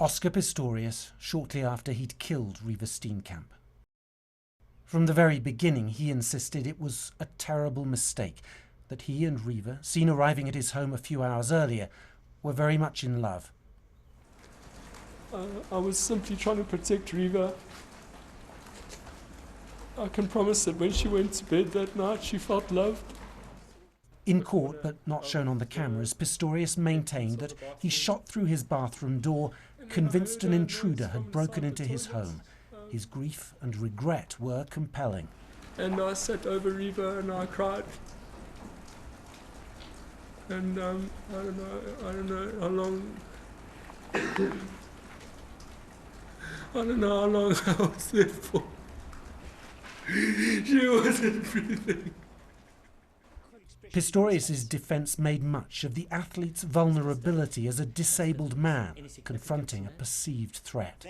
Oscar Pistorius shortly after he'd killed Reeva Steenkamp. From the very beginning, he insisted it was a terrible mistake, that he and Reeva, seen arriving at his home a few hours earlier, were very much in love. I was simply trying to protect Reeva. I can promise that when she went to bed that night, she felt loved. In court, but not shown on the cameras, Pistorius maintained that he shot through his bathroom door, convinced an intruder had broken into his home. His grief and regret were compelling. And I sat over Reeva and I cried. And I don't know how long. I don't know how long I was there for. She wasn't breathing. Pistorius' defence made much of the athlete's vulnerability as a disabled man confronting a perceived threat.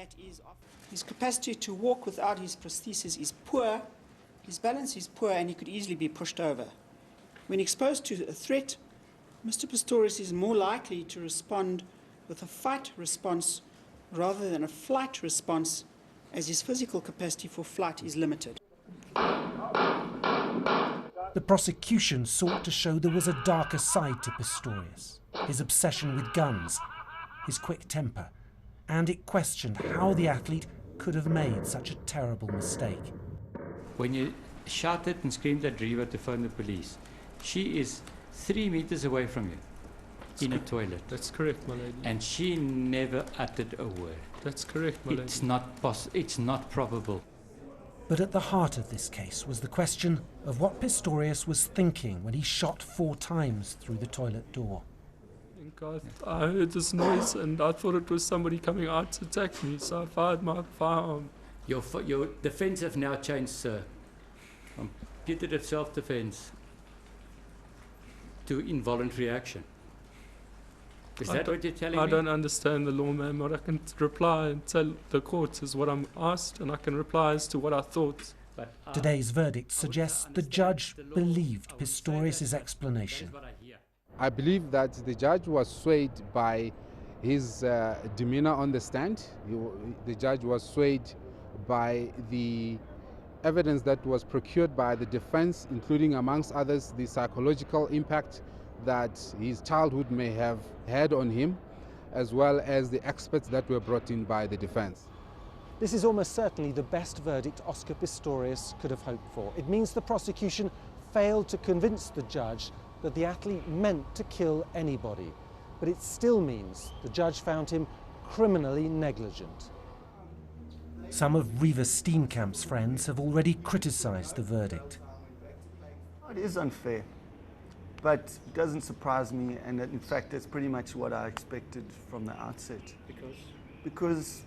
His capacity to walk without his prosthesis is poor, his balance is poor, and he could easily be pushed over. When exposed to a threat, Mr. Pistorius is more likely to respond with a fight response rather than a flight response, as his physical capacity for flight is limited. The prosecution sought to show there was a darker side to Pistorius, his obsession with guns, his quick temper, and it questioned how the athlete could have made such a terrible mistake. When you shouted and screamed at Reeva to phone the police, she is 3 meters away from you in a toilet. That's correct, my lady. And she never uttered a word. That's correct, my lady. It's not probable. But at the heart of this case was the question of what Pistorius was thinking when he shot 4 times through the toilet door. I heard this noise and I thought it was somebody coming out to attack me, so I fired my firearm. Your defence have now changed, sir, from putative self-defence to involuntary action. Is that what you're telling me? I don't understand the law, ma'am. What I can reply and tell the court is what I'm asked, and I can reply as to what I thought. Today's verdict suggests the judge believed Pistorius' explanation. I believe that the judge was swayed by his demeanor on the stand. The judge was swayed by the evidence that was procured by the defense, including, amongst others, the psychological impact that his childhood may have had on him, as well as the experts that were brought in by the defense. This is almost certainly the best verdict Oscar Pistorius could have hoped for. It means the prosecution failed to convince the judge that the athlete meant to kill anybody, but it still means the judge found him criminally negligent. Some of Reeva Steenkamp's friends have already criticised the verdict. It is unfair, but it doesn't surprise me, and in fact that's pretty much what I expected from the outset. Because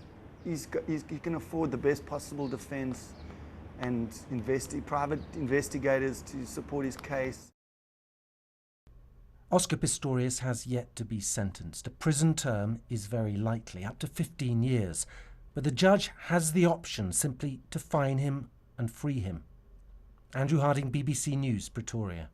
he can afford the best possible defence and private investigators to support his case. Oscar Pistorius has yet to be sentenced. A prison term is very likely, up to 15 years. But the judge has the option simply to fine him and free him. Andrew Harding, BBC News, Pretoria.